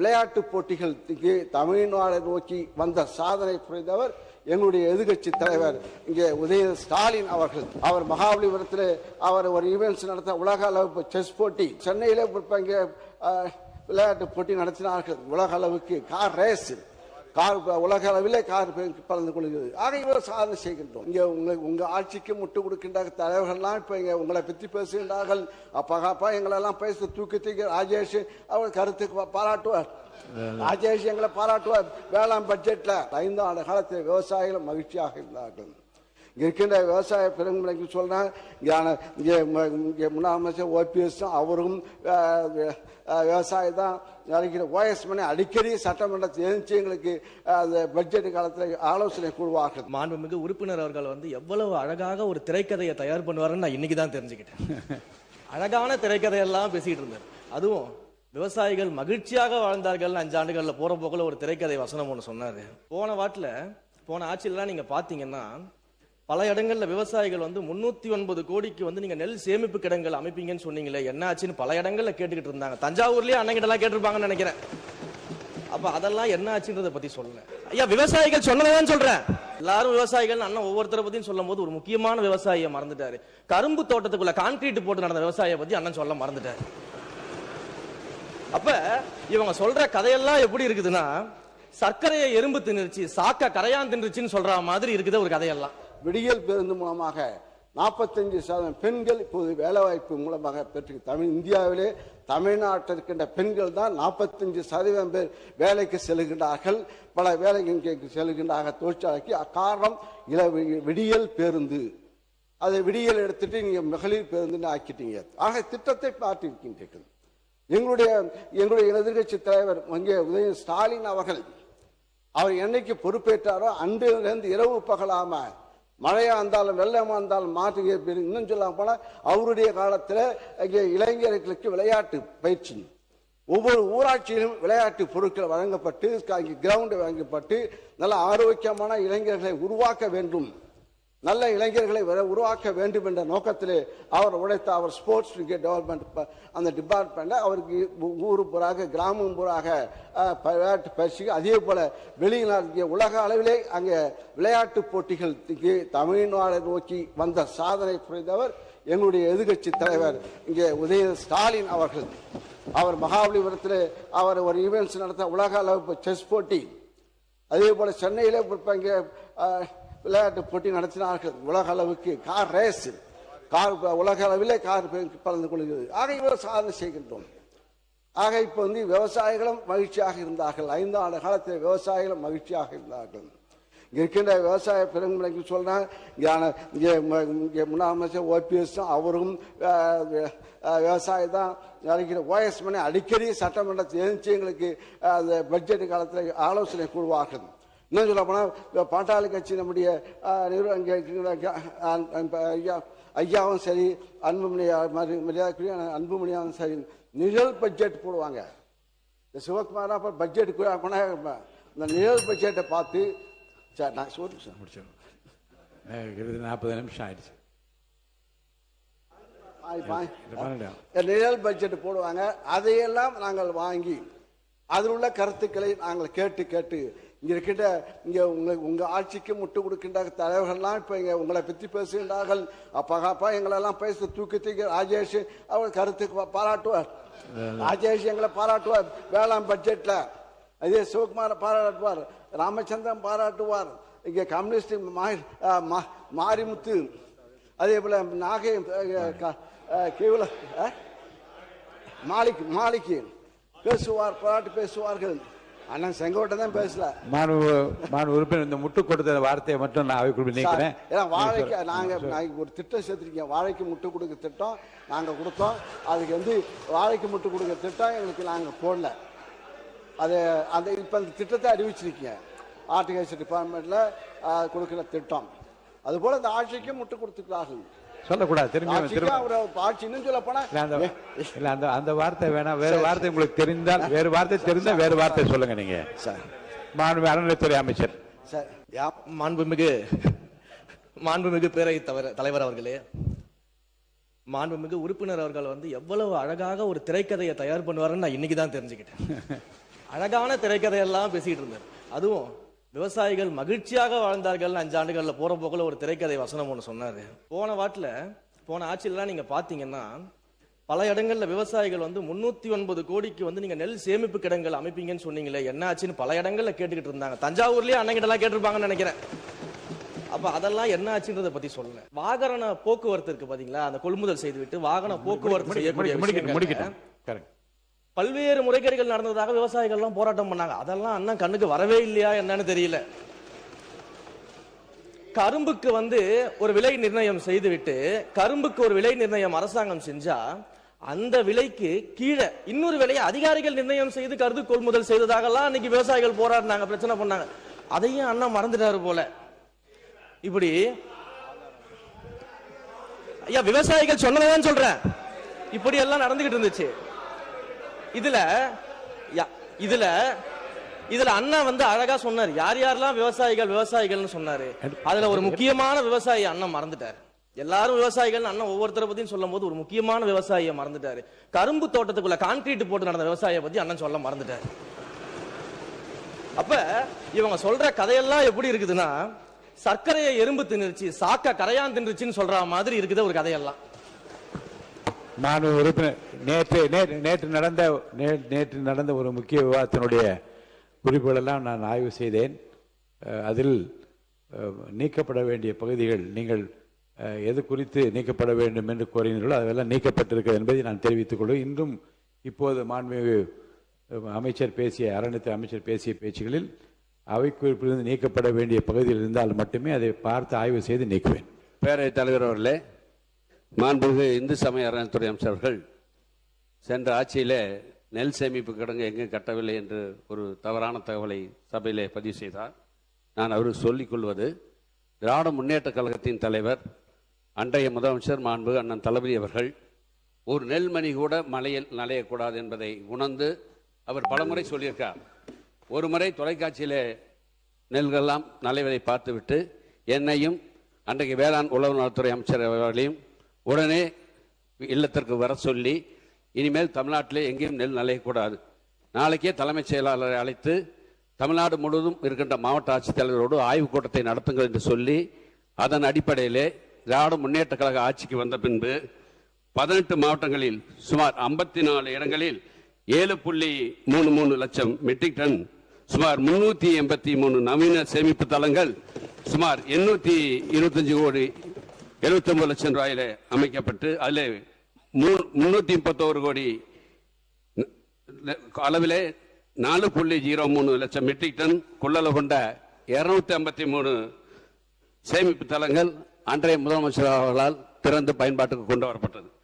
விளையாட்டு போட்டிகளுக்கு தமிழ்நாடு நோக்கி வந்த சாதனை புரிந்தவர் எங்களுடைய எதிர்கட்சி தலைவர் இங்கே உதயநிதி ஸ்டாலின் அவர்கள். அவர் மகாபலிபுரத்தில் அவர் ஒரு ஈவெண்ட்ஸ் நடத்த உலக அளவு செஸ் போட்டி சென்னையிலே இங்கே விளையாட்டு போட்டி நடத்தினார்கள். உலக அளவுக்கு கார் ரேஸ், கார் உலக அளவிலே கார் கலந்து கொள்கிறது. ஆக இவர் சாதனை செய்கின்றோம். இங்கே உங்க ஆட்சிக்கு முட்டு கொடுக்கின்ற தலைவர்கள்லாம் இப்ப இங்க உங்களை பற்றி பேசுகின்றார்கள். அப்பா எங்களெல்லாம் பேச தூக்கி ராஜேஷ் அவர் கருத்துக்கு பாராட்டுவார். ராஜேஷ் எங்களை பாராட்டுவார். வேளாண் பட்ஜெட்ல 5 ஆண்டு காலத்தில் விவசாயிகள் மகிழ்ச்சியாக இருந்தார்கள். இங்க இருக்கின்ற விவசாய பெருங்குடிக்கு சொல்றேன், முன்னாள் அமைச்சர் OPS அவரும் விவசாயி தான் நினைக்கிற. OS மணி அடிக்கடி சட்டமன்றத்தில் எழுந்து எங்களுக்கு அந்த பட்ஜெட் காலத்தில் ஆலோசனை கூறுவார்கள். மாண்புமிகு உறுப்பினர் அவர்கள் எவ்வளவு அழகாக ஒரு திரைக்கதையை தயார் பண்ணுவாருன்னு நான் இன்னைக்கு தான் தெரிஞ்சுக்கிட்டேன். அழகான திரைக்கதையெல்லாம் பேசிட்டு இருந்தார். அதுவும் விவசாயிகள் மகிழ்ச்சியாக வாழ்ந்தார்கள் 5 ஆண்டுகள்ல போற போக்குல ஒரு திரைக்கதை வசனம் ஒன்று சொன்னாரு. போன ஆட்சியிலாம் நீங்க பாத்தீங்கன்னா பல இடங்கள்ல விவசாயிகள் 309 கோடிக்கு நீங்க நெல் சேமிப்பு கிடங்குகள் அமைப்பீங்கன்னு சொன்னீங்களே, என்ன ஆச்சுன்னு பல இடங்கள்ல கேட்டுக்கிட்டு இருந்தாங்க. தஞ்சாவூர்லயே அண்ணங்கிட்ட எல்லாம் கேட்டிருப்பாங்கன்னு நினைக்கிறேன். அப்ப அதெல்லாம் என்ன ஆச்சுன்றத பத்தி சொல்லல. ஐயா, விவசாயிகள் சொன்னதான் சொல்றேன். எல்லாரும் விவசாயிகள் அண்ணன் ஒவ்வொருத்தரை பத்தியும் சொல்லும் போது ஒரு முக்கியமான விவசாயியை மறந்துட்டாரு. கரும்பு தோட்டத்துக்குள்ள கான்கிரீட் போட்டு நடந்த விவசாயியை பத்தி அண்ணன் சொல்ல மறந்துட்டாரு. அப்ப இவங்க சொல்ற கதையெல்லாம் எப்படி இருக்குதுன்னா, சர்க்கரையை எறும்பு தின்னுருச்சு, சாக்க கரையான் தின்றுச்சுன்னு சொல்ற மாதிரி இருக்குது ஒரு கதையெல்லாம். விடியல் பேருந்து மூலமாக 45% பெண்கள் இப்போது வேலைவாய்ப்பு மூலமாக பெற்று இந்தியாவிலே தமிழ்நாட்டில் இருக்கின்ற பெண்கள் தான் 45% பேர் வேலைக்கு செல்கின்றார்கள். பல வேலைக்கு செல்கின்றார்கள் தொழிற்சாலைக்கு. காரணம் விடியல் பேருந்து. அதை விடியல் எடுத்துட்டு நீங்க மகளிர் பேருந்து ஆக்கிட்டீங்க. ஆக திட்டத்தை பார்த்திருக்கின்றீர்கள். எங்களுடைய எதிர்கட்சி தலைவர் இங்கே உதயநிதி ஸ்டாலின் அவர்கள் என்னைக்கு பொறுப்பேற்றாரோ அன்றிலிருந்து இரவு பகலாம மழையா இருந்தாலும் வெள்ளமா இருந்தாலும் மாற்று இன்னும் சொல்ல போனா அவருடைய காலத்தில் இங்கே இளைஞர்களுக்கு விளையாட்டு பயிற்சி ஒவ்வொரு ஊராட்சியிலும் விளையாட்டு பொருட்கள் வழங்கப்பட்டு கிரவுண்ட் வழங்கப்பட்டு நல்ல ஆரோக்கியமான இளைஞர்களை உருவாக்க வேண்டும், நல்ல இளைஞர்களை உருவாக்க வேண்டும் என்ற நோக்கத்திலே அவர் உழைத்த அவர் ஸ்போர்ட்ஸ் டெவலப்மெண்ட் அந்த டிபார்ட்மெண்ட் அவருக்கு ஊர் பூராக கிராமம் பூராக விளையாட்டு பயிற்சி. அதே போல வெளிநாட்டு உலக அளவிலே அங்கே விளையாட்டு போட்டிகளுக்கு தமிழ்நாடு நோக்கி வந்த சாதனை புரிந்தவர் எங்களுடைய எதிர்கட்சி தலைவர் இங்கே உதயநிதி ஸ்டாலின் அவர்கள். அவர் மகாபலிபுரத்தில் அவர் ஒரு ஈவெண்ட்ஸ் நடத்த உலக அளவு செஸ் போட்டி அதே போல சென்னையிலே இங்கே விளையாட்டு போட்டி நடத்தினார்கள். உலக அளவுக்கு கார் ரேஸ், கார் உலக அளவிலே கார் கலந்து கொள்கிறது. ஆக இவர் சாதனை செய்கின்றோம். ஆக இப்ப விவசாயிகளும் மகிழ்ச்சியாக இருந்தார்கள். 5 ஆண்டு காலத்தில் விவசாயிகளும் மகிழ்ச்சியாக இருந்தார்கள். இங்க இருக்கின்ற விவசாய பெருங்குடிக்கு சொல்றேன், முன்னாள் அமைச்சர் OPS அவரும் விவசாயி தான் நினைக்கிற. OS மணி அடிக்கடி சட்டமன்றத்தில் எழுந்து எங்களுக்கு அந்த பட்ஜெட் காலத்தில் ஆலோசனை கூறுவார்கள். இன்னும் சொல்ல போனா பாட்டாளி கட்சி நம்முடைய ஐயாவும் சரி, மரியாதைக்குரிய அன்புமணியாவும் சரி, நிழல் பட்ஜெட் போடுவாங்க. சிவகுமாரா பட்ஜெட் இந்த நிழல் பட்ஜெட்டை பார்த்து நான் முடிச்சேன். 40 நிமிஷம் ஆயிடுச்சு. நிழல் பட்ஜெட் போடுவாங்க. அதையெல்லாம் நாங்கள் வாங்கி அதில் உள்ள கருத்துக்களை நாங்கள் கேட்டு இங்க இருக்கின்ற உங்க ஆட்சிக்கு முட்டு கொடுக்கின்ற தலைவர்கள்லாம் இப்ப இங்க உங்களை பற்றி பேசுகின்றார்கள். அப்பா எங்களெல்லாம் பேச தூக்கி ராஜேஷ் அவர் கருத்துக்கு பாராட்டுவார். ராஜேஷ் எங்களை பாராட்டுவார். வேளாண் பட்ஜெட்ல அதே சிவகுமார் பாராட்டுவார், ராமச்சந்திரன் பாராட்டுவார், இங்க கம்யூனிஸ்ட் மாரிமுத்து, அதே போல நாகை மாலிக்கு பேசுவார், பாராட்டு பேசுவார்கள். அண்ணன் செங்கோட்டை தான் பேசல. உறுப்பினர் இந்த முட்டு கொடுத்த வார்த்தையை மட்டும் நான் அவைக்குள் நினைக்கிறேன். வாழைக்கு நாங்க ஒரு திட்டம் சேர்த்திருக்கோம். வாழைக்கு முட்டு கொடுக்க திட்டம் நாங்க கொடுத்தோம். அதுக்கு வாழைக்கு முட்டு கொடுக்க திட்டம் எங்களுக்கு நாங்க போடல. அது அந்த இப்ப அந்த திட்டத்தை அறிவிச்சிருக்கீங்க. ஹார்டிகல்ச்சர் டிபார்ட்மெண்ட்ல கொடுக்கிற திட்டம். அது போல இந்த ஆட்சிக்கு முட்டு கொடுத்துக்கிறார்கள். சொல்லக்கூடாது. அந்த வார்த்தை வேணாம். வேற வார்த்தை உங்களுக்கு தெரிந்தால் வேறு வார்த்தை சொல்லுங்க. நீங்க அறநிலைத்துறை அமைச்சர் மாண்புமிகு பேரவைத் தலைவர் அவர்களே, மாண்புமிகு உறுப்பினர் அவர்கள் எவ்வளவு அழகாக ஒரு திரைக்கதையை தயார் பண்ணுவாருன்னு நான் இன்னைக்கு தான் தெரிஞ்சுக்கிட்டேன். அழகான திரைக்கதையெல்லாம் பேசிட்டு இருந்தார். அதுவும் விவசாயிகள் மகிழ்ச்சியாக வாழ்ந்தார்கள் 5 ஆண்டுகள்ல போற போக்குல ஒரு திரைக்கதை வசனம் ஒன்று சொன்னாரு. போன ஆட்சியிலாம் நீங்க பாத்தீங்கன்னா பல இடங்கள்ல விவசாயிகள் வந்து 309 கோடிக்கு வந்து நீங்க நெல் சேமிப்பு கிடங்குகள் அமைப்பீங்கன்னு சொன்னீங்களே, என்ன ஆச்சுன்னு பல இடங்கள்ல கேட்டுக்கிட்டு இருந்தாங்க. தஞ்சாவூர்லயே அண்ணங்கிட்ட எல்லாம் கேட்டிருப்பாங்கன்னு நினைக்கிறேன். அப்ப அதெல்லாம் என்ன ஆச்சுன்றதை பத்தி சொல்லல. வாகன போக்குவரத்து இருக்கு பாத்தீங்களா, அந்த கொள்முதல் செய்துவிட்டு வாகன போக்குவரத்து செய்யக்கூடிய பல்வேறு முறைகேடுகள் நடந்ததாக விவசாயிகள் எல்லாம் போராட்டம் பண்ணாங்க. அதெல்லாம் அண்ணன் கண்ணுக்கு வரவே இல்லையா என்னன்னு தெரியல. கரும்புக்கு வந்து ஒரு விலை நிர்ணயம் செய்துவிட்டு, கரும்புக்கு ஒரு விலை நிர்ணயம் அரசாங்கம் செஞ்சா அந்த விலைக்கு கீழே இன்னொரு விலையை அதிகாரிகள் நிர்ணயம் செய்து கருது கொள்முதல் செய்ததாகலாம் அன்னைக்கு விவசாயிகள் போராடினாங்க, பிரச்சனை பண்ணாங்க. அதையும் அண்ணன் மறந்துட்டாரு போல. இப்படி ஐயா விவசாயிகள் சொன்னதான் சொல்றேன், இப்படி எல்லாம் நடந்துகிட்டு இருந்துச்சு. இதுல அண்ணா வந்து அழகா சொன்னார் யார் யாரெல்லாம் விவசாயிகள்னு சொன்னாரு. அதுல ஒரு முக்கியமான விவசாயி அண்ணன் மறந்துட்டாரு. எல்லாரும் விவசாயிகள் அண்ணன் ஒவ்வொருத்தரை பத்தியும் சொல்லும் போது ஒரு முக்கியமான விவசாயியை மறந்துட்டாரு. கரும்பு தோட்டத்துக்குள்ள கான்கிரீட் போட்டு நடந்த விவசாயியை பத்தி அண்ணன் சொல்ல மறந்துட்டாரு. அப்ப இவங்க சொல்ற கதையெல்லாம் எப்படி இருக்குதுன்னா, சர்க்கரையை எறும்பு தின்னுருச்சு, சாக்க கரையான் தின்றுச்சுன்னு சொல்ற மாதிரி இருக்குது ஒரு கதையெல்லாம். நான் உறுப்பினர் நேற்று நடந்த ஒரு முக்கிய விவாதத்தினுடைய குறிப்புகளெல்லாம் நான் ஆய்வு செய்தேன். அதில் நீக்கப்பட வேண்டிய பகுதிகள் நீங்கள் எது குறித்து நீக்கப்பட வேண்டும் என்று கோரினீர்களோ அதெல்லாம் நீக்கப்பட்டிருக்கிறது என்பதை நான் தெரிவித்துக் கொள்வேன். இன்றும் இப்போது மாண்புமிகு அறநிலையத்துறை அமைச்சர் பேசிய பேச்சுகளில் அவை குறிப்பிலிருந்து நீக்கப்பட வேண்டிய பகுதியில் இருந்தால் மட்டுமே அதை பார்த்து ஆய்வு செய்து நீக்குவேன். பேரவைத் தலைவர் அவர்களே, மாண்புமிகு இந்து சமய அறநிலையத்துறை அமைச்சர் அவர்கள் சென்ற ஆட்சியிலே நெல் சேமிப்பு கிடங்கு எங்கும் கட்டவில்லை என்று ஒரு தவறான தகவலை சபையிலே பதிவு செய்தார். நான் அவருக்கு சொல்லிக் கொள்வது, திராவிட முன்னேற்ற கழகத்தின் தலைவர் அன்றைய முதலமைச்சர் மாண்புமிகு அண்ணன் தளபதி அவர்கள் ஒரு நெல்மணி கூட மலையில் நனையக்கூடாது என்பதை உணர்ந்து அவர் பலமுறை சொல்லியிருக்கார். ஒரு முறை தொலைக்காட்சியிலே நெல்களெல்லாம் நலைவதை பார்த்துவிட்டு என்னையும் அன்றைக்கு வேளாண் உழவு நலத்துறை அமைச்சர் அவர்களையும் உடனே இல்லத்திற்கு வர சொல்லி, இனிமேல் தமிழ்நாட்டிலே எங்கேயும் நெல் நலையக்கூடாது, நாளைக்கே தலைமைச் செயலாளரை அழைத்து தமிழ்நாடு முழுவதும் இருக்கின்ற மாவட்ட ஆட்சித்தலைவரோடு ஆய்வுக் கூட்டத்தை நடத்துங்கள் என்று சொல்லி, அதன் அடிப்படையிலே திராவிட முன்னேற்ற கழக ஆட்சிக்கு வந்த பின்பு 18 மாவட்டங்களில் சுமார் 54 இடங்களில் 7.33 லட்சம் மெட்ரிக் டன், சுமார் 383 நவீன சேமிப்பு தளங்கள், சுமார் 825 கோடி 79 லட்சம் ரூபாயில அமைக்கப்பட்டு அதில் 331 கோடி அளவிலே 4.03 லட்சம் மெட்ரிக் டன் கொள்ளளவு கொண்ட 253 சேமிப்பு தளங்கள் அன்றைய முதலமைச்சர் அவர்களால் திறந்து பயன்பாட்டுக்கு கொண்டு வரப்பட்டது.